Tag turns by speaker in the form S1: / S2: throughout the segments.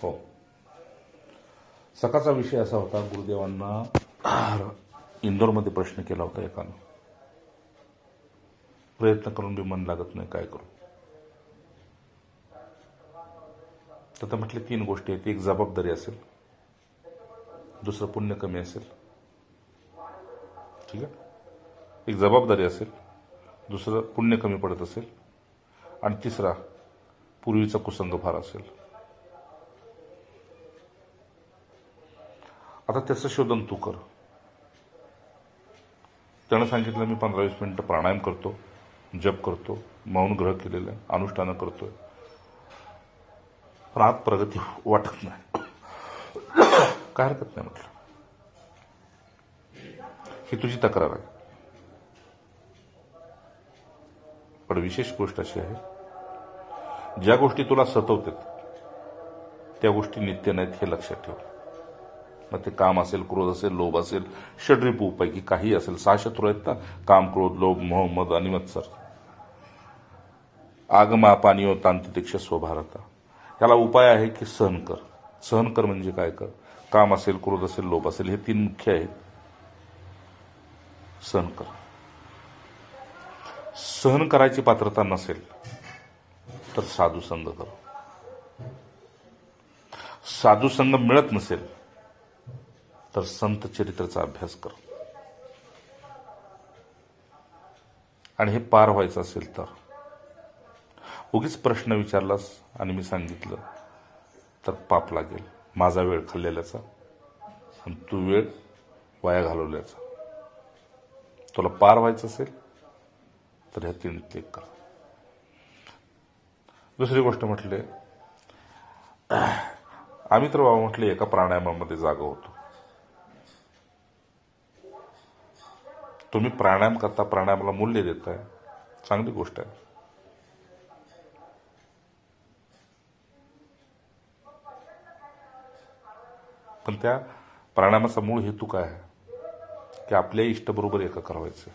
S1: हो. सकाळचा विषय असा होता, गुरुदेवांना इंदोरमध्ये प्रश्न केला होता एकानं. प्रयत्न करून बी मन लागत नाही, काय करू. तर म्हटले 3 गोष्टी आहेत. एक जबाबदारी असेल, दुसरं पुण्य कमी असेल. ठीक आहे. एक जबाबदारी असेल, दुसरं पुण्य कमी पडत असेल, आणि तिसरा पूर्वीचा कुसंग फार असेल. आता त्याचं शोधन तू कर. त्यानं सांगितलं मी 15-20 मिनिटं प्राणायाम करतो, जप करतो, मौन ग्रह केलेलं आहे, अनुष्ठानं करतोय, पण आत प्रगती वाटत नाही. काय हरकत नाही म्हटलं, ही तुझी तक्रार आहे. पण विशेष गोष्ट अशी आहे, ज्या गोष्टी तुला सतवतात त्या गोष्टी नित्य नाहीत, हे लक्षात ठेव. मग ते काम असेल, क्रोध असेल, लोभ असेल, षड्रिपूपैकी काही असेल. 6 शत्रू आहेत ना, काम, क्रोध, लोभ, मोह, मद आणि मत्सर. आगमा पानियो तांत्रिक्ष स्वभारता. याला उपाय आहे की सहन कर. सहन कर म्हणजे काय कर? काम असेल, क्रोध असेल, लोभ असेल, हे 3 मुख्य आहेत. सहन कर. सहन करायची पात्रता नसेल तर साधू संग कर. साधू संग मिळत नसेल तर संत चरित्राचा अभ्यास कर. आणि हे पार व्हायचं असेल तर उगीच प्रश्न विचारलास आणि मी सांगितलं तर पाप लागेल. माझा वेळ खाल्लेल्याचा आणि तू वेळ वाया घालवल्याचा. तुला पार व्हायचं असेल तर ह्या 3 क्लिक कर. दुसरी गोष्ट म्हटले, आम्ही तर बाबा म्हटले एका प्राणायामामध्ये जागा होतो. तुम्ही प्राणायाम करता, प्राणायामाला मूल्य देताय, चांगली गोष्ट आहे. पण त्या प्राणायामाचा मूळ हेतू काय आहे? की आपल्या इष्टबरोबर एकाकार व्हायचं.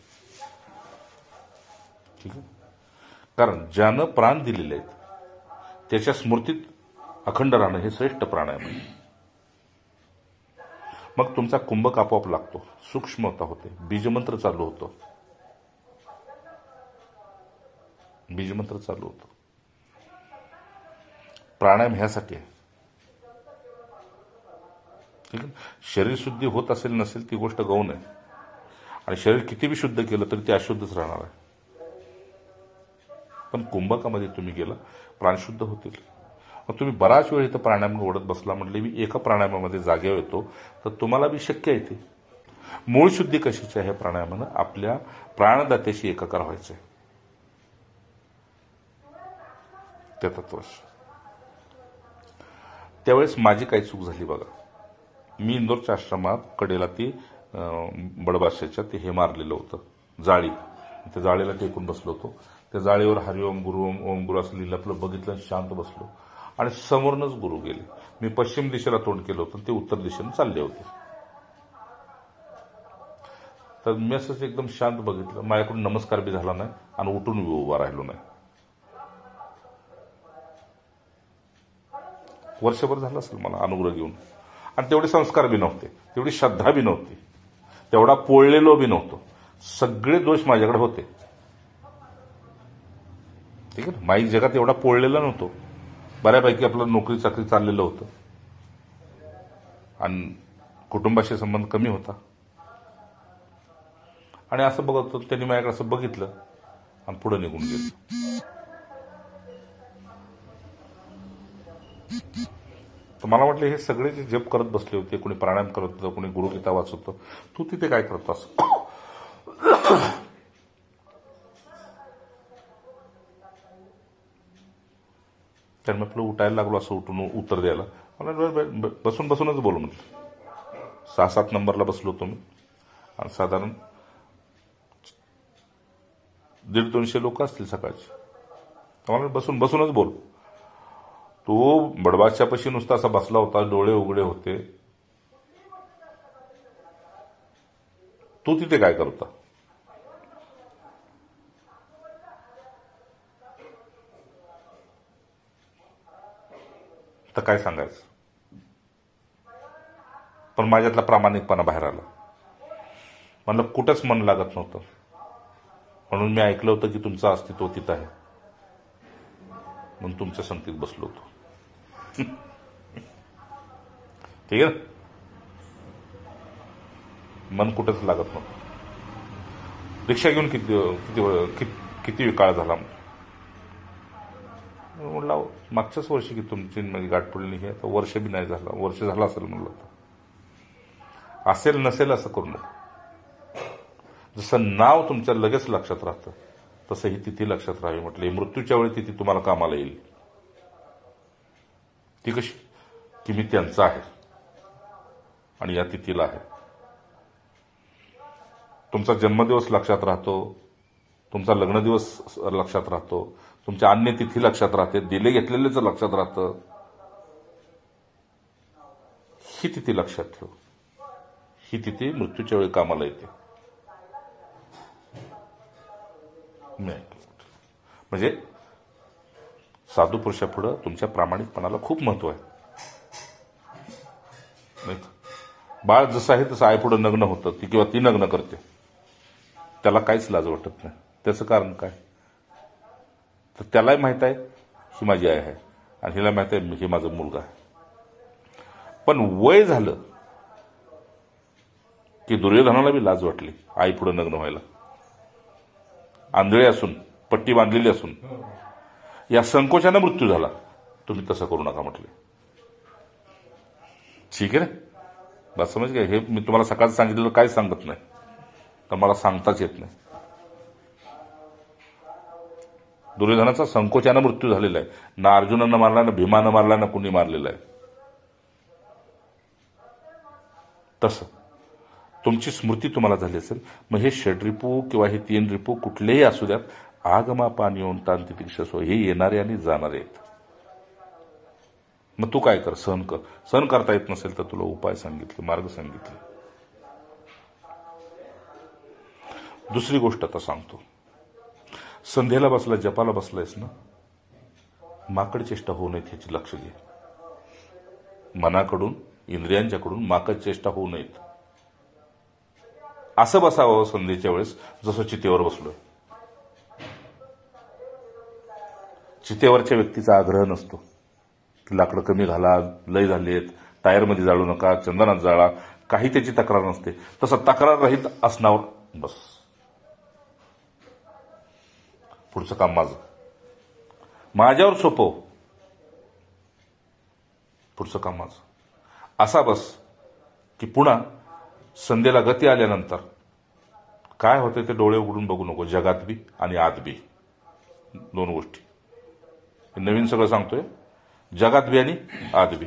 S1: ठीक आहे. कारण ज्यानं प्राण दिलेले आहेत त्याच्या स्मृतीत अखंड राहणं हे श्रेष्ठ प्राणायाम आहे. मग तुमचा कुंभक आपोआप लागतो, सूक्ष्मता होते, बीजमंत्र चालू होतो. बीजमंत्र चालू होतो. प्राणायाम ह्यासाठी आहे. ठीक आहे. शरीर शुद्धी होत असेल नसेल ती गोष्ट गौण आहे. आणि शरीर किती बी शुद्ध केलं तरी ते अशुद्धच राहणार आहे. पण कुंभकामध्ये तुम्ही गेला, प्राणशुद्ध होतील. मग तुम्ही बराच वेळ इथं प्राणायाम ओढत बसला म्हटले मी एका प्राणायामामध्ये जागेवर येतो, तर तुम्हाला बी शक्य आहे ते. मूळ शुद्धी कशाची आहे? प्राणायामानं आपल्या प्राणदात्याशी एकाकार व्हायचंय. त्या तत्वाशी. त्यावेळेस माझी काही चूक झाली बघा. मी इंदोरच्या आश्रमात कडेला ती बडबाशाच्या ते हे मारलेलं होतं, जाळी. त्या जाळीला टेकून बसलो होतो. त्या जाळीवर हरिओम गुरु ओम गुरु असं लिहिलं. आपलं बघितलं, शांत बसलो. आणि समोरनच गुरु गेले. मी पश्चिम दिशेला तोंड केलं होतं, ते उत्तर दिशेने चालले होते. तर मी असंच एकदम शांत बघितलं. माझ्याकडून नमस्कार बी झाला नाही आणि उठून उभा राहिलो नाही. वर्षभर झालं असेल मला अनुग्रह घेऊन. आणि तेवढे संस्कार बी नव्हते, तेवढी श्रद्धा बी नव्हती, तेवढा पोळलेलो बी नव्हतो. सगळे दोष माझ्याकडे होते. ठीक आहे. माईक जगात एवढा पोळलेला नव्हतो. बऱ्यापैकी आपलं नोकरी चाकरी चाललेलं होतं आणि कुटुंबाशी संबंध कमी होता. आणि असं बघत होतो, त्यांनी माझ्याकडे असं बघितलं आणि पुढे निघून गेलं. तर मला वाटलं हे सगळे जे जप करत बसले होते, कोणी प्राणायाम करत होतं, कोणी गुरुगीता वाचत होतं, तू तिथे काय करतोस? त्यामुळे आपलं उठायला लागलो, असं उठून उत्तर द्यायला. मला बसून बसूनच बोलू म्हटलं. 6-7 नंबरला बसलो होतो मी आणि साधारण 150-200 लोक असतील सकाळची. मला बसून बसूनच बोल. तो बडबादशापाशी नुसता असा बसला होता, डोळे उघडे होते. तू तिथे काय करता? तर काय सांगायचं? पण माझ्यातला प्रामाणिकपणा बाहेर आला. मला कुठंच मन लागत नव्हतं, म्हणून मी ऐकलं होतं की तुमचं अस्तित्व तिथं आहे, म्हणून तुमच्या संगतीत बसलो होतो. ठीक आहे. मन कुठंच लागत नव्हतं. रिक्षा घेऊन किती काळ झाला म्हणलं. मागच्याच वर्षी की तुमची गाठ पडली हे आता वर्ष बी नाही झालं, वर्ष झालं असेल म्हणलं. असेल नसेल असं करू नका. जसं नाव तुमच्या लगेच लक्षात राहतं तसं ही तिथी लक्षात राहावी म्हटलं. मृत्यूच्या वेळी तिथी तुम्हाला कामाला येईल. ती कशी की मी त्यांचा आहे आणि या तिथीला आहे. तुमचा जन्मदिवस लक्षात राहतो, तुमचा लग्नदिवस लक्षात राहतो, तुमच्या अन्य तिथी लक्षात राहते, दिले घेतलेलेच लक्षात राहतं. ही तिथी लक्षात ठेव. ही तिथी मृत्यूच्या वेळी कामाला येते. म्हणजे साधू पुरुषापुढं तुमच्या प्रामाणिकपणाला खूप महत्व आहे. बाळ जसं आहे तसं आईपुढे नग्न होतं ती किंवा ती नग्न करते, त्याला काहीच लाज वाटत नाही. त्याचं कारण काय तर त्यालाही माहित आहे ही माझी आई आहे आणि हिला माहित आहे हे माझा मुलगा आहे. पण वय झालं की दुर्योधनाला बी लाज वाटली आई पुढे नग्न व्हायला. आंधळे असून, पट्टी बांधलेली असून या संकोचाने मृत्यू झाला. तुम्ही तसं करू नका म्हटले. ठीक आहे ना. बस समज काय. हे मी तुम्हाला सकाळचं सांगितलेलं काय सांगत नाही, तर मला सांगताच येत नाही. दुर्योधनाचा संकोचानं मृत्यू झालेला आहे. ना अर्जुनानं मारला, ना भीमानं मारला, ना कुणी मारलेला आहे. तसं तुमची स्मृती तुम्हाला झाली असेल. मग हे षड्रिपू किंवा हे 3 रिपू कुठलेही असू द्यात, आगमा पाणी येऊन ताण तितिक्षसो, हे येणारे आणि जाणारे आहेत. मग तू काय कर, सहन कर. सहन करता येत नसेल तर तुला उपाय सांगितले, मार्ग सांगितले. दुसरी गोष्ट आता सांगतो. संध्येला बसला, जपाला बसलायस ना, माकड चेष्टा होऊ नयेत ह्याची लक्ष घे. मनाकडून, इंद्रियांच्याकडून माकड चेष्टा होऊ नयेत. असं बसावं संध्येच्या वेळेस जसं चितेवर बसलोय. चितेवरच्या व्यक्तीचा आग्रह नसतो की लाकडं कमी घाला, लय झालेत, टायरमध्ये जाळू नका, चंदनात जाळा, काही त्याची तक्रार नसते. तसं तक्रार रहित असण्यावर बस. पुढचं काम माझं, माझ्यावर सोपव, पुढचं काम माझं. असा बस की पुन्हा संध्येला गती आल्यानंतर काय होते ते डोळे उघडून बघू नको. जगात बी आणि आत बी, 2 गोष्टी. नवीन सगळं सांगतोय. जगात बी आणि आत बी.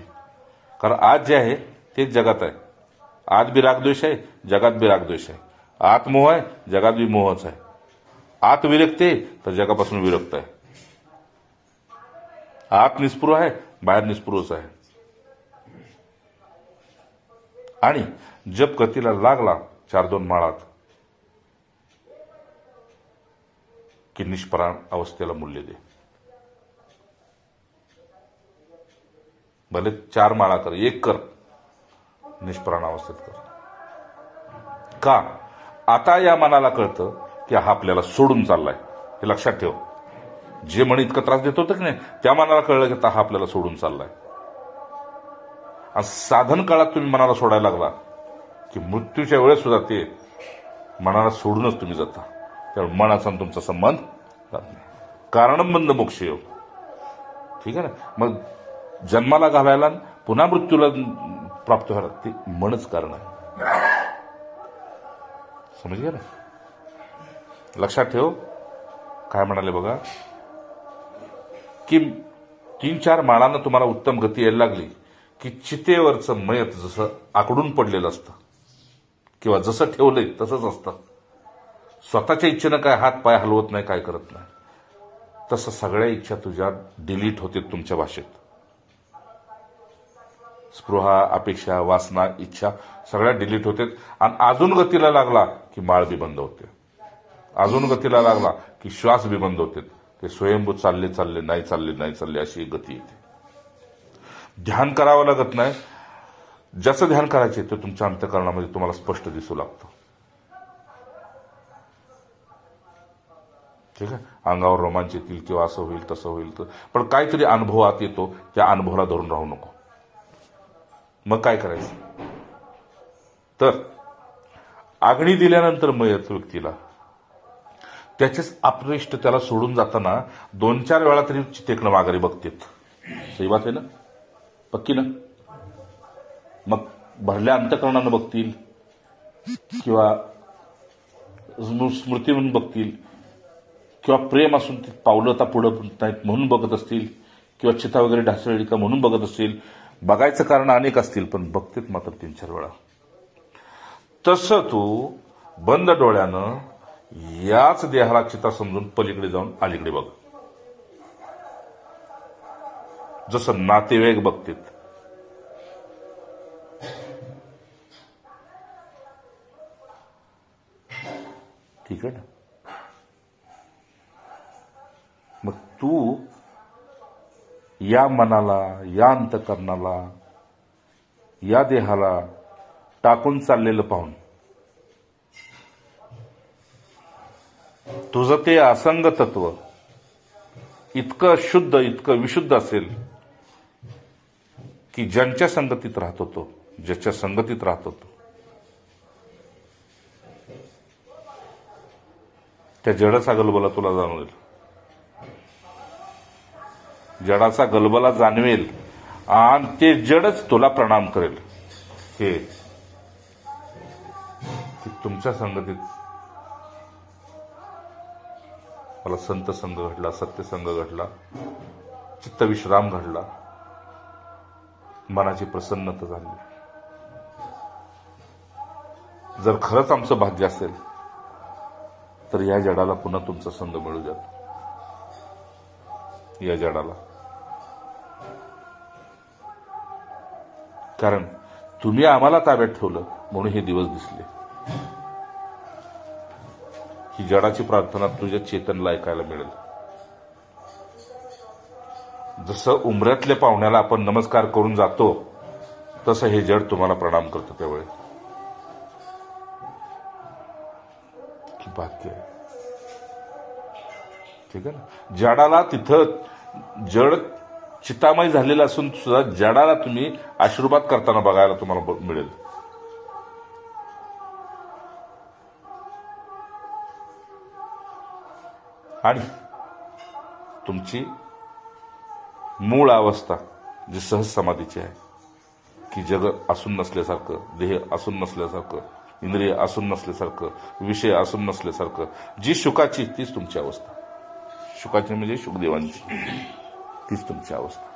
S1: कारण आत जे आहे तेच जगात आहे. आत बी रागद्वेष आहे, जगात बी रागद्वेष आहे. आत मोह आहे, जगात बी मोहच आहे. आत विरक्त आहे तर जगापासून विरक्त आहे. आत निस्पृह आहे, बाहेर निस्पृहच आहे. आणि जप गतीला लागला 4-2 माळात की निष्प्राण अवस्थेला मूल्य दे. भले 4 माळा कर, 1 कर, निष्प्राण अवस्थेत कर. का? आता या मनाला कळतं की हा आपल्याला सोडून चाललाय. हे लक्षात ठेव. जे मन इतकं त्रास देत होतं की नाही, त्या मनाला कळलं की हा आपल्याला सोडून चाललाय. आणि साधन काळात तुम्ही मनाला सोडायला लागला की मृत्यूच्या वेळेस सुद्धा ते मनाला सोडूनच तुम्ही जाता. त्यामुळे मनाचा तुमचा संबंध कारणबंध मोक्ष योग. ठीक आहे ना. मग जन्माला घालायला पुन्हा मृत्यूला प्राप्त व्हायला ते मनच कारण आहे. समजले ना. लक्षात ठेव. काय म्हणाले बघा की 3-4 माळांना तुम्हाला उत्तम गती यायला लागली की चितेवरचं मयत जसं आकडून पडलेलं असतं किंवा जसं ठेवलंय तसंच असतं. स्वतःच्या इच्छेनं काय हात पाय हलवत नाही, काय करत नाही. तसं सगळ्या इच्छा तुझ्या डिलीट होते तुमच्या भाषेत. स्पृहा, अपेक्षा, वासना, इच्छा सगळ्या डिलीट होते. आणि अजून गतीला लागला की माळ बी बंद होते. अजून गतीला लागला की श्वास बी बंद होते. ते स्वयंभू चालले नाही चालले अशी गती येते. ध्यान करावं लागत नाही. ज्याचं ध्यान करायचे ते तुमच्या अंतःकरणामध्ये तुम्हाला स्पष्ट दिसू लागतं. ठीक आहे, अंगावर रोमांच येतील किंवा असं होईल तसं होईल, पण काहीतरी अनुभवात येतो, त्या अनुभवाला धरून राहू नको. मग काय करायचं तर आग्नी दिल्यानंतर मयत व्यक्तीला त्याचेच अपरिष्ट त्याला सोडून जाताना 2-4 वेळा तरी चितेकणं माघारी बघतेत. सही बात आहे ना, पक्की ना. मग भरल्या अंतःकरणानं बघतील किंवा स्मृती म्हणून बघतील किंवा प्रेम असून ते पावलं आता पुढं नाहीत म्हणून बघत असतील किंवा चिता वगैरे ढासळली का म्हणून बघत असतील. बघायचं कारण अनेक असतील, पण बघतेत मात्र 3-4 वेळा. तसं तू बंद डोळ्यानं याच देहाला चिता समजून पलीकडे जाऊन अलीकडे बघ, जसं नातेवाईक बघतेत. ठीक आहे ना. मग तू या मनाला, या अंतःकरणाला, या देहाला टाकून चाललेलं पाहून तुझं ते असंग तत्व इतकं शुद्ध, इतकं विशुद्ध असेल की ज्यांच्या संगतीत राहत होतो, ज्याच्या संगतीत राहत होतो त्या जडाचा गलबला तुला जाणवेल. जडाचा गलबला जाणवेल आणि ते जडच तुला प्रणाम करेल. हे तुमच्या संगतीत मला संत संघ घडला, सत्य संघ घडला, चित्तविश्राम घडला, मनाची प्रसन्नता झाली. जर खरंच आमचं भाग्य असेल तर या जडाला पुन्हा तुमचा संघ मिळू द्या. या जडाला, कारण तुम्ही आम्हाला ताब्यात ठेवलं म्हणून हे दिवस दिसले. ही जडाची प्रार्थना तुझ्या चेतनला ऐकायला मिळेल. जसं उमऱ्यातल्या पाहुण्याला आपण नमस्कार करून जातो तसं हे जड तुम्हाला प्रणाम करतं. त्यावेळी की भाग्य आहे. ठीक आहे ना. जडाला तिथं जड चितामय झालेलं असून सुद्धा जडाला तुम्ही आशीर्वाद करताना बघायला तुम्हाला मिळेल. आणि तुमची मूळ अवस्था जी सहज समाधीची आहे, की जग असून नसल्यासारखं, देह असून नसल्यासारखं, इंद्रिय असून नसल्यासारखं, विषय असून नसल्यासारखं, जी शुकाची तीच तुमची अवस्था. शुकाची म्हणजे शुकदेवांची, तीच तुमची अवस्था.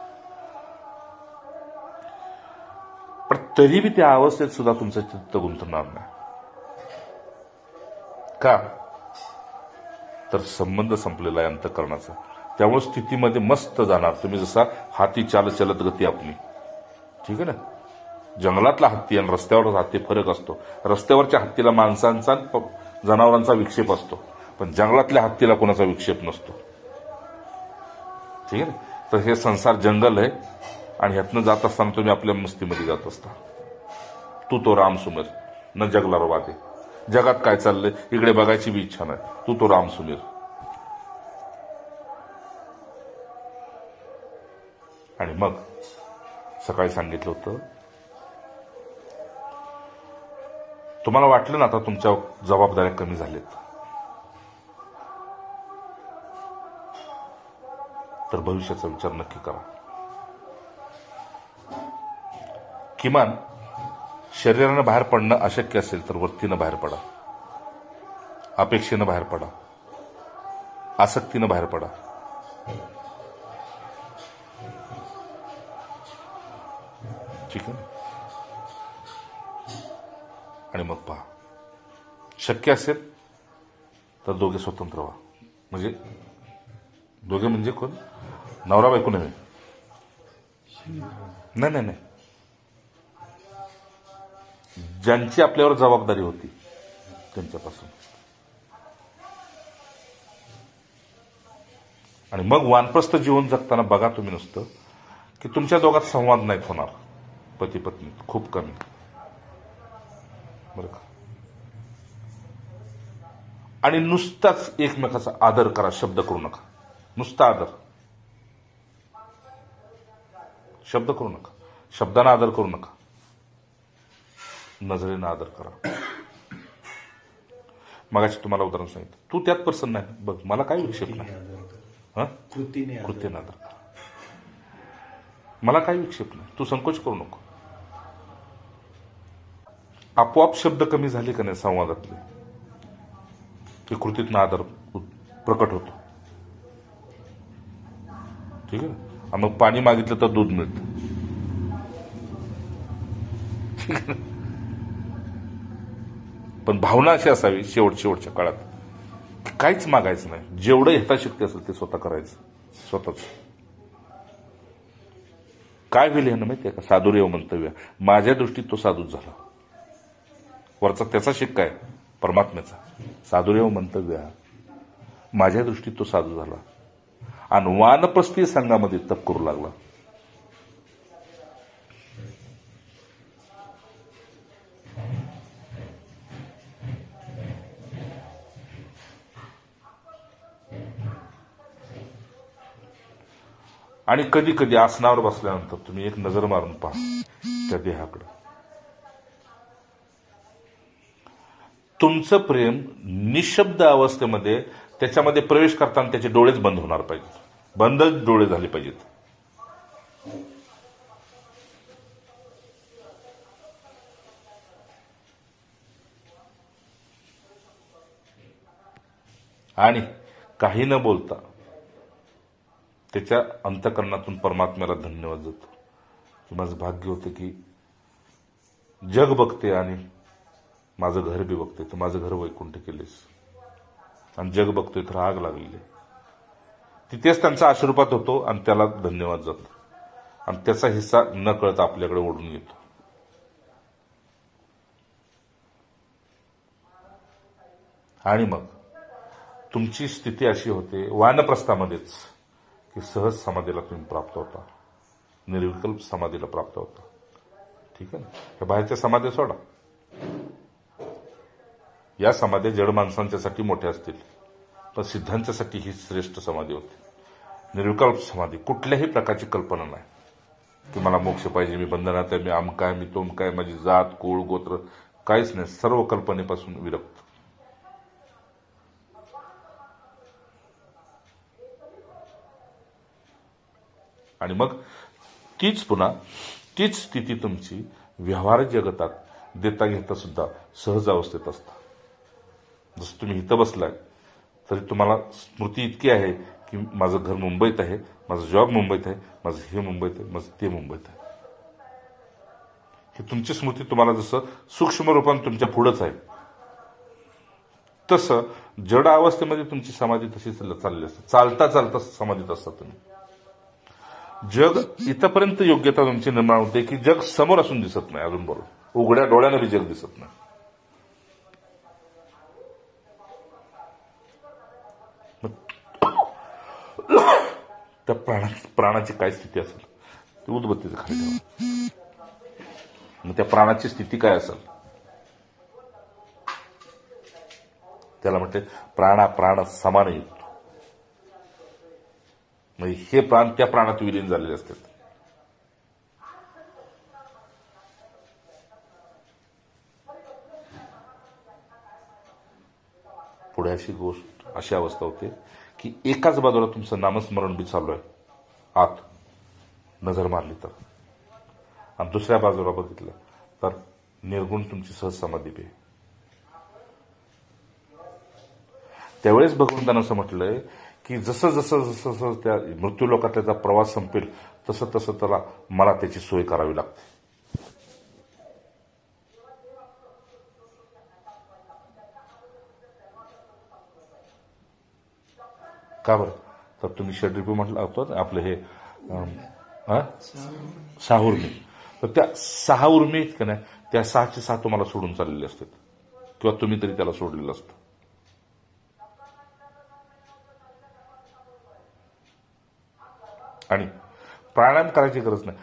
S1: पण तरी बी त्या अवस्थेत सुद्धा तुमचं चित्त गुंतणार नाही. का तर संबंध संपलेला आहे अंतःकरणाचा. त्यामुळे स्थितीमध्ये मस्त जाणार तुम्ही. जसा हाती चालत गती आपली. ठीक आहे ना. जंगलातला हत्ती आणि रस्त्यावरचा हत्ती फरक असतो. रस्त्यावरच्या हत्तीला माणसांचा जनावरांचा विक्षेप असतो, पण जंगलातल्या हत्तीला कोणाचा विक्षेप नसतो. ठीक आहे ना. तर हे संसार जंगल आहे आणि ह्यातनं जात असताना तुम्ही आपल्या मस्तीमध्ये जात असता. तू तो राम सुमेर न जगला वादे. जगात काय चाललंय इकडे बघायची बी इच्छा नाही. तू तो राम सुमेर. आणि मग सकाळी सांगितलं होतं, तुम्हाला वाटलं ना आता तुमच्या जबाबदाऱ्या कमी झाल्यात, तर भविष्याचा विचार नक्की करा. किमान शरीरानं बाहेर पडणं अशक्य असेल तर वृत्तीनं बाहेर पडा, अपेक्षेनं बाहेर पडा, आसक्तीनं बाहेर पडा. ठीक आहे. आणि मग पहा, शक्य असेल तर दोघे स्वतंत्र व्हा. म्हणजे दोघे म्हणजे कोण? नवरा बायको नव्हे. नाही, ज्यांची आपल्यावर जबाबदारी होती त्यांच्यापासून. आणि मग वानप्रस्थ जीवन जगताना बघा तुम्ही नुसतं की तुमच्या दोघात संवाद नाहीत होणार. पती पत्नीत खूप कमी. बरं का. आणि नुसताच एकमेकाचा आदर करा, शब्द करू नका. नुसता आदर, शब्द करू नका. शब्दांना आदर करू नका, नजरेनं आदर करा. मगाशी तुम्हाला उदाहरण सांगितलं, तू त्यात प्रसन्न नाही, बघ मला काही विक्षेप नाही. कृतीने आदर करा. मला काही विक्षेप नाही, तू संकोच करू नको. आपोआप शब्द कमी झाले का नाही संवादातले, की कृतीतनं आदर प्रकट होतो. ठीक आहे. मग पाणी मागितलं तर दूध मिळतं. पण भावना अशी असावी शेवटच्या काळात, काहीच मागायचं नाही. जेवढं यथाशक्ती असेल ते स्वतः करायचं, स्वतःच. काय होईल ह्यानं माहितीये का? साधुरेव मंतव्य. माझ्या दृष्टीत तो साधूच झाला. वरचा त्याचा शिक्का आहे, परमात्म्याचा. साधुरेव मंतव्य, माझ्या दृष्टीत तो साधू झाला आणि वानप्रस्थी संघामध्ये तप करू लागला. आणि कधी कधी आसनावर बसल्यानंतर तुम्ही एक नजर मारून पहा त्या देहाकडे. तुमचं प्रेम निशब्द अवस्थेमध्ये त्याच्यामध्ये प्रवेश करताना त्याचे डोळेच बंद होणार पाहिजेत, बंदच डोळे झाले पाहिजेत. आणि काही न बोलता त्याच्या अंतःकरणातून परमात्म्याला धन्यवाद देतो, की माझं भाग्य होतं की जग बघते आणि माझं घर बी बघते, तर माझं घर वैकुंठ केलेस, आणि जग बघतोय तर आग लागलेली. तिथेच त्यांचा आशीर्वाद होतो आणि त्याला धन्यवाद जातो, आणि त्याचा हिस्सा न कळता आपल्याकडे ओढून येतो. आणि मग तुमची स्थिती अशी होते वानप्रस्थामध्येच, की सहज समाधीला तुम्ही प्राप्त होता, निर्विकल्प समाधीला प्राप्त होता. ठीक आहे ना. या बाहेरच्या समाधी सोडा, या समाधी जड माणसांच्यासाठी मोठ्या असतील, पण सिद्धांच्यासाठी ही श्रेष्ठ समाधी होती. निर्विकल्प समाधी, कुठल्याही प्रकारची कल्पना नाही की मला मोक्ष पाहिजे, मी बंधनात आहे, मी आमका आहे, मी तोमका आहे, माझी जात कुळ गोत्र, काहीच नाही. सर्व कल्पनेपासून विरक्त. आणि मग तीच स्थिती तुमची व्यवहार जगतात देता घेता सुद्धा सहज अवस्थेत असता. जसं तुम्ही इथं बसलाय तरी तुम्हाला स्मृती इतकी आहे की माझं घर मुंबईत आहे, माझं जॉब मुंबईत आहे, माझं हे मुंबईत आहे, माझं ते मुंबईत आहे. ही तुमची स्मृती तुम्हाला जसं सूक्ष्म रूपाने तुमच्या पुढंच आहे, तसं जड अवस्थेमध्ये तुमची समाधी तशी चालली असते. चालता चालता समाधीत असता तुम्ही. जग इथपर्यंत योग्यता तुमची निर्माण होते की जग समोर असून दिसत नाही, अजून बरोबर उघड्या डोळ्याने बी जग दिसत नाही. त्या प्राणाची काय स्थिती असेल ती उदबत्तीचं खाली ठेवा. मग त्या प्राणाची स्थिती काय असेल त्याला म्हणते प्राण समान युक्त. म्हणजे हे प्राण त्या प्राणात विलीन झालेले असतात. पुढे अशी अवस्था होते की एकाच बाजूला तुमचं नामस्मरण बी चालू आहे आत नजर मारली तर, आणि दुसऱ्या बाजूला बघितलं तर निर्गुण तुमची सहज समाधी बी. त्यावेळेस भगवंतानं असं म्हटलंय की जसं जसं जसं जसं त्या मृत्यूलोकात त्याचा प्रवास संपेल तसं तसं त्याला मला त्याची सोय करावी लागते. का बरं? तर तुम्ही षड्रिपू म्हटलं होतं आपलं हे 6 उर्मी, तर त्या 6 उर्मी आहेत का नाही, त्या 6चे 6 तुम्हाला सोडून चाललेले असतात, किंवा तुम्ही तरी त्याला सोडलेलं असतं. आणि प्राणायाम करायची गरज नाही.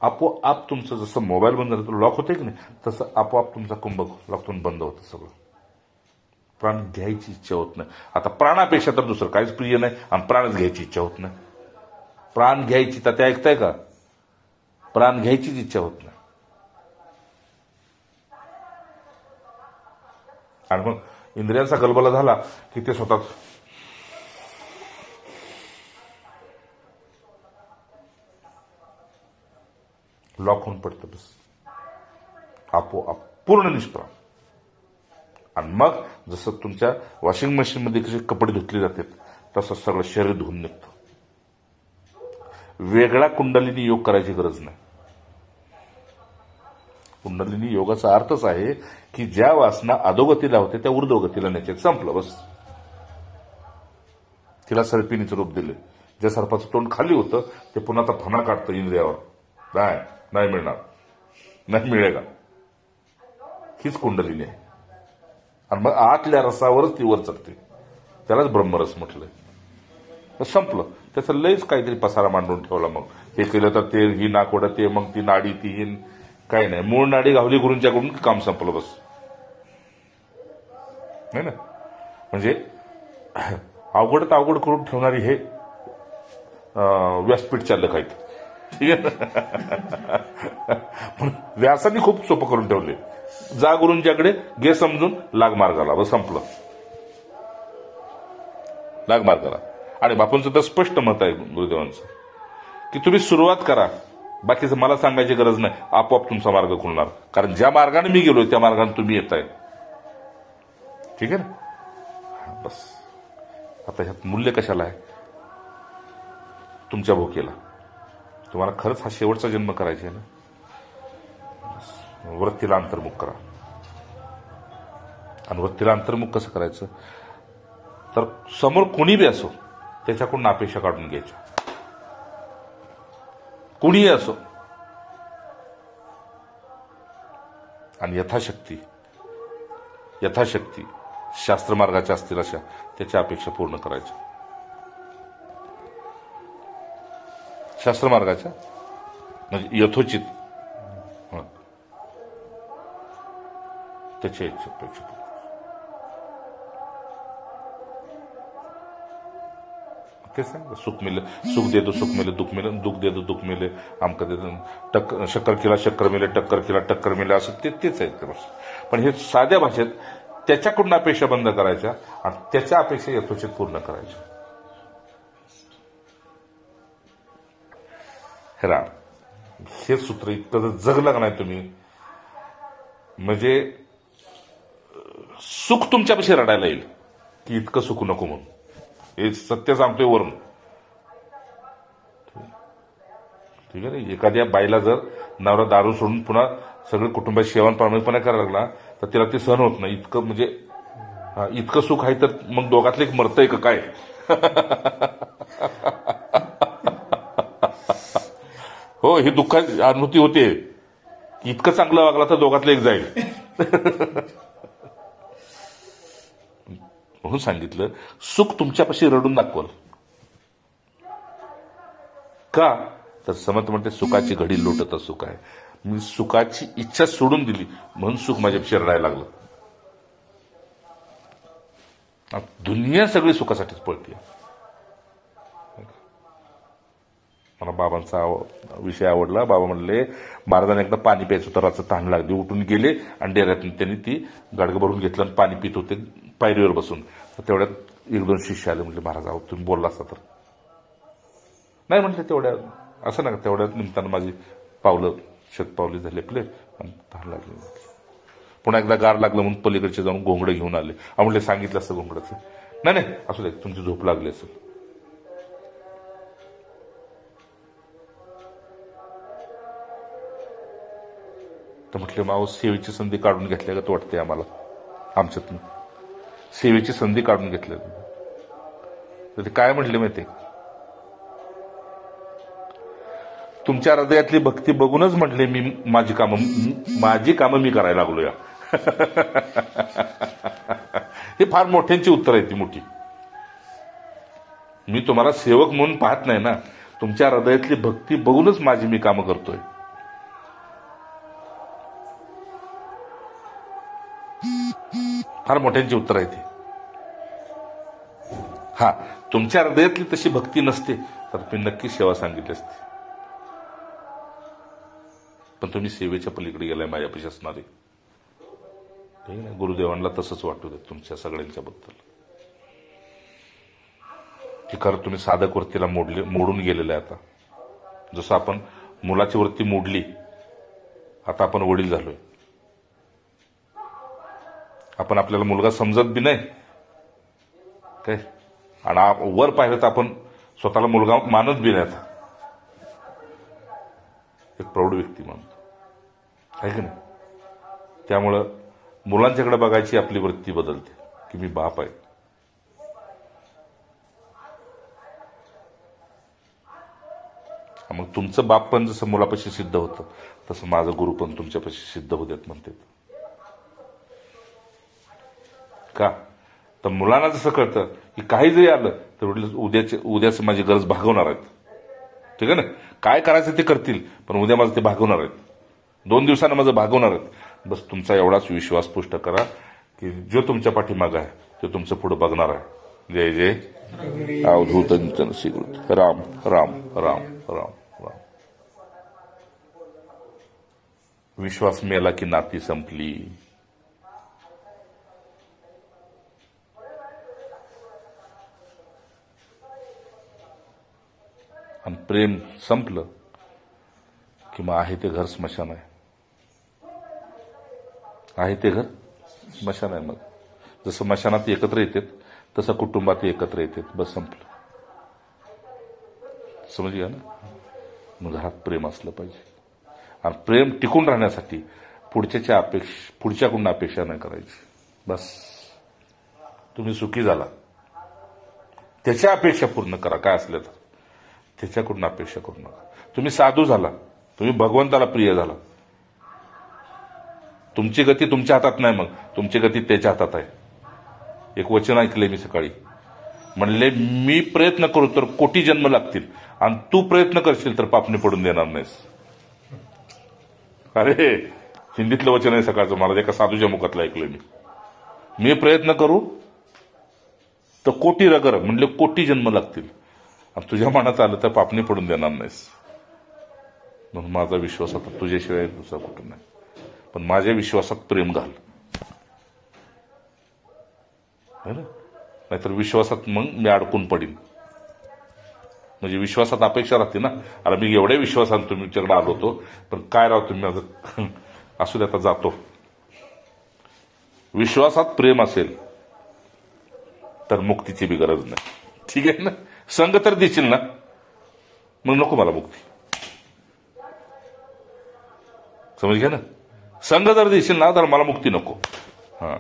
S1: आपोआप तुमचं जसं मोबाईल बंद झालं तर लॉक होते की नाही, तसं आपोआप तुमचा कुंभक लॉकतून बंद होतं सगळं. प्राण घ्यायची इच्छा होत नाही. आता प्राणापेक्षा तर दुसरं काहीच प्रिय नाही आणि प्राणच घ्यायची इच्छा होत नाही. प्राण घ्यायची तर ते ऐकताय का? प्राण घ्यायचीच इच्छा होत नाही. आणि मग इंद्रियांचा गलबला झाला की ते स्वतःच लॉक होऊन पडतं. बस आपोआप पूर्ण निष्प्राण. आणि मग जसं तुमच्या वॉशिंग मशीनमध्ये कसे कपडे धुतले जातात तसं सगळं शरीर धुवून निघतं. वेगळा कुंडलिनी योग करायची गरज नाही. कुंडलिनी योगाचा अर्थच आहे की ज्या वासना अधोगतीला होते त्या ऊर्ध्वगतीला न्यायचे. संपलं बस. तिला सर्पिणीचं रूप दिले. ज्या सर्पाचं तोंड खाली होतं ते पुन्हा आता फणा काढतं इंद्रियावर. नाही मिळणार, नाही मिळेगा. हीच कुंडलिनी आहे. आणि मग आतल्या रसावरच ती वर चढते. त्यालाच ब्रह्मरस म्हटलंय. संपलं. त्याचं लयच काहीतरी पसारा मांडून ठेवला. मग हे केलं तर ते, ही नाकोडं ते, मग ती नाडी ती, काही नाही. मूळ नाडी गावली गुरूंच्याकडून काम संपलं. बस. नाही ना. म्हणजे अवघड अवघड करून ठेवणारी हे व्यासपीठ चाललं काही. ठीक आहे. व्यासांनी खूप सोपं करून ठेवले. जा गुरूंच्याकडे, घे समजून, लाग मार्गाला. बस संपलं. लाग मार्गाला. आणि बापूंचं तर स्पष्ट मत आहे गुरुदेवांचं की तुम्ही सुरुवात करा, बाकीचं मला सांगायची गरज नाही. आपोआप तुमचा मार्ग खुलणार. कारण ज्या मार्गाने मी गेलोय त्या मार्गाने तुम्ही येताय. ठीक आहे ना. बस. आता ह्यात मूल्य कशाला आहे? तुमच्या भोकेला. तुम्हाला खरंच हा शेवटचा जन्म करायचा आहे ना. वृत्तीला अंतर्मुख करा. आणि वृत्तीला अंतर्मुख कसं करायचं? तर समोर कुणी बी असो त्याच्याकडून अपेक्षा काढून घ्यायच्या. कुणीही असो. आणि यथाशक्ती शास्त्रमार्गाच्या असतील अशा त्याच्या अपेक्षा पूर्ण करायच्या. शास्त्रमार्गाच्या म्हणजे यथोचित त्याच्या अपेक्षा. तेच आहे. सुख मिले सुख दे दो, सुख मिले दुःख मिले, दुःख दे दो दुःख मिले, आमक दे दो, शक्कर केला शक्कर मिले, टक्कर केला टक्कर मिले, असं तेच आहे. पण हे साध्या भाषेत त्याच्याकडून अपेक्षा बंद करायच्या आणि त्याच्या अपेक्षा यथोचित पूर्ण करायच्या. हे सूत्र इतकं जगलं का नाही तुम्ही, म्हणजे सुख तुमच्यापाशी रडायला येईल की इतकं सुख नको म्हणून. हे सत्य सांगतोय वरून. ठीक आहे ना. एखाद्या बाईला जर नवरा दारू सोडून पुन्हा सगळं कुटुंबात सेवन प्रामाणिकपणे करायला लागला तर तिला ते सहन होत नाही. इतकं म्हणजे इतकं सुख आहे तर मग दोघातलं एक मरतंय का काय? हो, ही दुःखाची अनुभूती होते की इतकं चांगलं वागला तर दोघातलं एक जाईल. म्हणून सांगितलं सुख तुमच्यापाशी रडून दाखवल. का तर समर्थ म्हणते सुखाची घडी लोटत सुख आहे. मी सुखाची इच्छा सोडून दिली म्हणून सुख माझ्यापाशी रडायला लागलं. दुनिया सगळी सुखासाठीच पळते. मला बाबांचा विषय आवडला. बाबा म्हणले महाराजांना एकदा पाणी प्यायचं तर रात्र तहान लागली, उठून गेले आणि डेऱ्यातून त्यांनी ती गाडगं भरून घेतलं आणि पाणी पित होते पायरीवर बसून. तर तेवढ्यात एक दोन शिष्य आले. म्हटले महाराज अहो तुम्ही बोलला असता तर. नाही म्हटलं तेवढ्या असं नका, तेवढ्यात निमित्तानं माझी पावलं शतपावली झाली आपले आणि तहान लागली. पुन्हा एकदा गार लागलं म्हणून पलीकडचे जाऊन घोंगडं घेऊन आले. म्हटले सांगितलं असतं घोंगडाचं. नाही असू दे तुमची झोप लागली असेल. तर म्हटले माव सेवेची संधी काढून घेतल्या का वाटते आम्हाला. आमच्यातून सेवेची संधी काढून घेतल्या. तर ते काय म्हटले माहिती, तुमच्या हृदयातली भक्ती बघूनच म्हटले मी माझी कामं मी करायला लागलो या. हे फार मोठ्यांची उत्तर आहे ती मोठी. मी तुम्हाला सेवक म्हणून पाहत नाही ना, तुमच्या हृदयातली भक्ती बघूनच माझी मी कामं करतोय. फार मोठ्यांची उत्तर आहे ती. हा, तुमच्या हृदयातली तशी भक्ती नसते तर मी नक्की सेवा सांगितली असते. पण तुम्ही सेवेच्या पलीकडे गेलाय माझ्यापाशी असणारे. गुरुदेवांना तसंच वाटू देत तुमच्या सगळ्यांच्या बद्दल. की खरं तुम्ही साधक वृत्तीला मोडून गेलेलं आहे. आता जसं आपण मुलाची वृत्ती मोडली, आता आपण वडील झालोय. आपण आपल्याला मुलगा समजत बी नाही काय, आणि वर पाहिलं तर आपण स्वतःला मुलगा मानत बी नाही. आता एक प्रौढ व्यक्ती मानतो आहे की नाही. त्यामुळं मुलांच्याकडे बघायची आपली वृत्ती बदलते की मी बाप आहे. मग तुमचं बाप पण जसं मुलापाशी सिद्ध होतं तसं माझं गुरु पण तुमच्यापाशी सिद्ध होऊ देत म्हणते. का तर मुलांना जसं कळतं की काही जरी आलं तर वडील उद्याच माझी गरज भागवणार आहेत. ठीक आहे ना, काय करायचं ते करतील पण उद्या माझं ते भागवणार आहेत. 2 दिवसानं माझं भागवणार आहेत. बस तुमचा एवढाच विश्वास पुष्ट करा की जो तुमच्या पाठीमागं आहे तो तुमचं पुढे बघणार आहे. जय जय अवधूत श्रीकृत राम राम राम राम राम. विश्वास मेला की नाती संपली. आणि प्रेम संपलं की मग आहे ते घर स्मशान आहे. आहे ते घर स्मशान आहे. मग जसं स्मशानात एकत्र येतात तसं कुटुंबात एकत्र येतात. बस संपलं. समजलं ना. मग घरात प्रेम असलं पाहिजे. आणि प्रेम टिकून राहण्यासाठी पुढच्याकडून अपेक्षा नाही करायची. बस तुम्ही सुखी झाला त्याच्या अपेक्षा पूर्ण करा. काय असलं तर त्याच्याकडून अपेक्षा करू नका. तुम्ही साधू झाला, तुम्ही भगवंताला प्रिय झाला, तुमची गती तुमच्या हातात नाही. मग तुमची गती त्याच्या हातात आहे. एक वचन ऐकलंय मी सकाळी. म्हणले मी प्रयत्न करू तर कोटी जन्म लागतील आणि तू प्रयत्न करशील तर पापणी पडून देणार नाहीस. अरे हिंदीतलं वचन आहे सकाळचं. मला एका साधूच्या मुखातलं ऐकलंय मी. मी प्रयत्न करू तर कोटी रगर म्हणले कोटी जन्म लागतील आणि तुझ्या मनात आलं तर पापणी पडून देणार नाहीस. म्हणून माझा विश्वास आता तुझ्याशिवाय दुसरा कुठं नाही. पण माझ्या विश्वासात प्रेम घाल. नाहीतर विश्वासात मग मी अडकून पडीन. म्हणजे विश्वासात अपेक्षा राहते ना. अरे मी एवढ्या विश्वासाने तुमच्याकडे आलो होतो पण काय राहतो मी माझं असू दे आता जातो. विश्वासात प्रेम असेल तर मुक्तीची बी गरज नाही. ठीक आहे ना. संग तर देशील ना मग नको मला मुक्ती. समज घ्या ना. संग जर देशील ना तर मला मुक्ती नको. हा,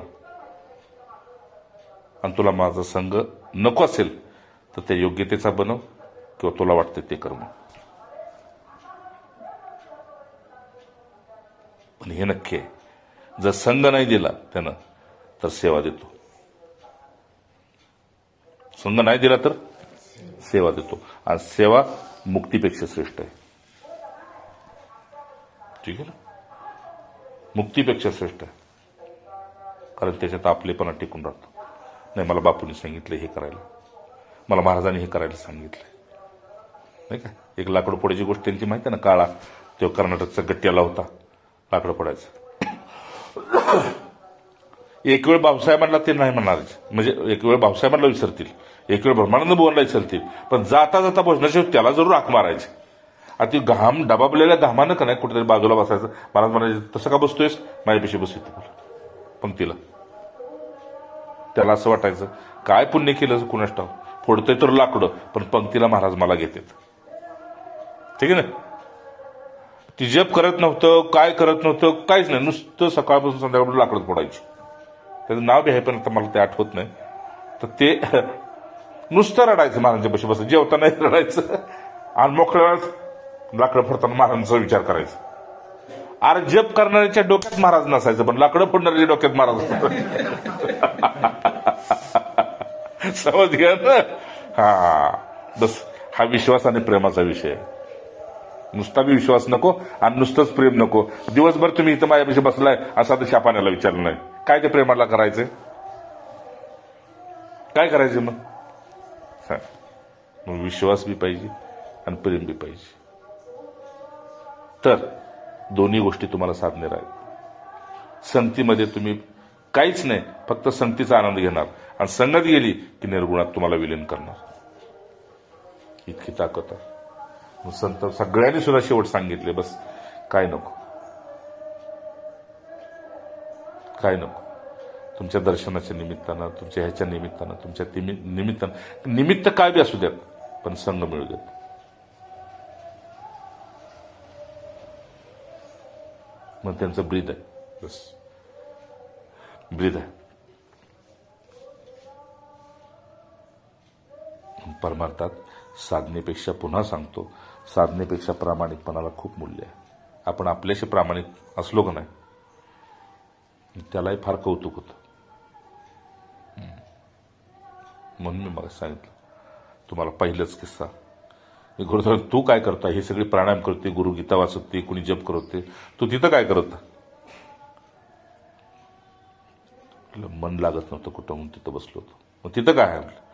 S1: आणि तुला माझा संग नको असेल तर त्या योग्यतेचा बनव किंवा तुला वाटतं ते कर्म. पण हे नक्की आहे, जर संग नाही दिला त्यानं तर सेवा देतो. संग नाही दिला तर सेवा देतो. आणि सेवा मुक्तीपेक्षा श्रेष्ठ आहे. ठीक आहे ना. मुक्तीपेक्षा श्रेष्ठ आहे. कारण त्याच्यात आपलेपणा टिकून राहतो. नाही मला बापूंनी सांगितलं हे करायला, मला महाराजांनी हे करायला सांगितलं नाही का. एक लाकूड फोडायची गोष्ट त्यांची माहिती आहे ना. काळा तो कर्नाटकचा गट्ट्याला होता लाकडं फोडायचं. एक वेळ भाऊसाहेबांना ते नाही म्हणणार. म्हणजे एक वेळ भाऊसाहेबांना विसरतील, एक वेळ ब्रह्मानंद बुवांना विसरतील, पण जाता जाता भोजनाच्या त्याला जरूर हाक मारायची. आता ती घाम डबाबलेल्या घामानं का नाही कुठेतरी बाजूला बसायचं. महाराज म्हणायचं तसं का बसतोयस, माझ्यापेक्षा बस येते पंक्तीला. त्याला असं वाटायचं काय पुण्य केलं कुणास ठाऊक, फोडतोय तर लाकडं पण पंक्तीला महाराज मला घेतात. ठीक आहे ना. ती जप करत नव्हतं, काय करत नव्हतं, काहीच नाही. नुसतं सकाळपासून संध्याकाळपर्यंत लाकडं फोडायची. त्याचं नाव बी आहे पण आता मला ते आठवत नाही. तर ते नुसतं रडायचं महाराजांच्या पाशी बस. जेवताना रडायचं आणि मोकळ्या लाकडं फोडताना महाराजांचा विचार करायचा. अरे जप करणाऱ्याच्या डोक्यात महाराज नसायचं पण लाकडं फोडणाऱ्याच्या डोक्यात महाराज. समज घ्या ना. हा बस हा विश्वास आणि प्रेमाचा विषय आहे. नुसता बी विश्वास नको आणि नुसतंच प्रेम नको. दिवसभर तुम्ही इथं माझ्यापाशी बसलाय असा तर शापाण्याला विचारलं नाही. काय ते प्रेमाला करायचंय? काय करायचं मग? मग विश्वास बी पाहिजे आणि प्रेम बी पाहिजे. तर दोन्ही गोष्टी तुम्हाला साधणार आहेत. संगतीमध्ये तुम्ही काहीच नाही, फक्त संगतीचा आनंद घेणार आणि संगत गेली की निर्गुणात तुम्हाला विलीन करणार. इतकी ताकद आहे. मग संत सगळ्यांनी सुद्धा शेवट सांगितले, बस काय नको, काय नको. तुमच्या दर्शनाच्या निमित्तानं, तुमच्या ह्याच्या निमित्तानं, तुमच्या निमित्तानं, निमित्त काय बी असू द्यात, पण संग मिळू देत. मग त्यांचं ब्रीद आहे, बस ब्रीद आहे. परमार्थात साधनेपेक्षा, पुन्हा सांगतो, साधनेपेक्षा प्रामाणिकपणाला खूप मूल्य आहे. आपण आपल्याशी प्रामाणिक असलो का नाही, त्यालाही फार कौतुक होतं. म्हणून मी मला सांगितलं तुम्हाला पहिलंच किस्सा. गुरु, तू काय करता? ही सगळी प्राणायाम करते, गुरु गीता वाचते, कुणी जप करते, तू तिथं काय करत? मन लागत नव्हतं कुठं, म्हणून तिथं बसलो होतो. मग तिथं काय आहे?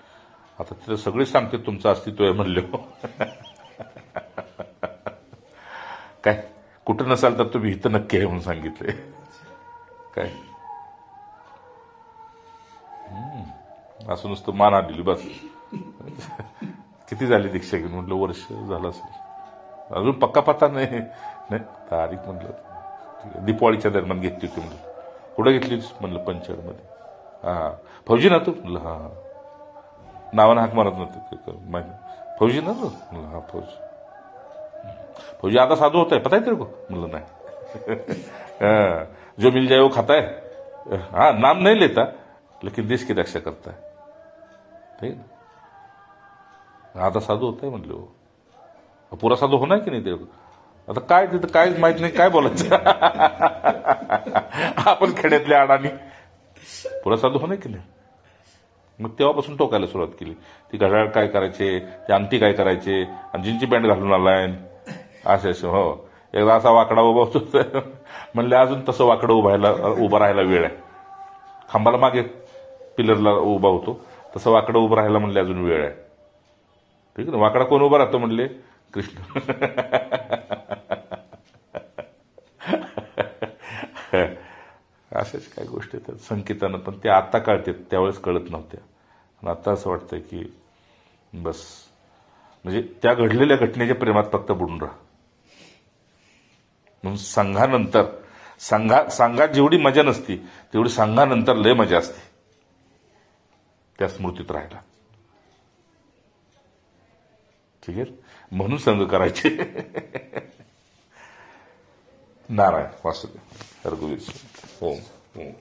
S1: आता तिथं सगळे सांगते तुमचं अस्तित्व आहे म्हणले. काय कुठं नसाल तर तुम्ही इथं नक्की आहे म्हणून सांगितले. काय असं नुसतं मान आलेली बस. किती झाली दीक्षा घेऊन? म्हटलं वर्ष झालं असेल. अजून पक्का पत्ता नाही. तारीख म्हटलं दीपावळीच्या दरम्यान घेतली होती. म्हणलं कुठं घेतली? म्हणलं पंचगडमध्ये. हा फौजी ना तू? म्हणलं हा. नावानं हाक मारत नव्हते. फौजी ना तू? म्हणलं हा फौजी. फौजी आता साधू होता है, पता है तेरे को? म्हणलं नाही. जो मिल जाए वो खाता है. हाँ नाम नहीं लेता लेकिन देश की रक्षा करता है. ठीक है. आता साधू होता है म्हणले. वो पुरा साधू होणार की नाही? ते आता काय तिथं काय माहित नाही, काय बोलायचं. आपण खेड्यातल्या अडाणी पुरा साधू होणार की नाही. मग तेव्हापासून टोकायला सुरुवात केली. ती घड्याळ काय करायचे, ते अंगठी काय करायचे, आणि जीनची पॅन्ट घालून आलाय असे असे. हो एकदा असा वाकडा उभा होतो म्हणले अजून तसं वाकडं उभं राहायला वेळ आहे. खांबाला मागे पिलरला उभा होतो तसं वाकडं उभं राहायला म्हणले अजून वेळ आहे. ठीक आहे ना. वाकडा कोण उभा राहतो म्हणले? कृष्ण. अशाच काही गोष्टी आहेत संकेतानं, पण ते आता कळतात, त्यावेळेस कळत नव्हत्या. आणि आता असं वाटतंय की बस म्हणजे त्या घडलेल्या घटनेच्या प्रेमात फक्त बुडून राहा. म्हणून संघानंतर संघात जेवढी मजा नसती तेवढी संघानंतर लय मजा असते. त्या स्मृतीत राहायला. ठीक आहे. म्हणून संघ करायचे. नारायण वासुदेव. हरगोविंद. ओम ओम.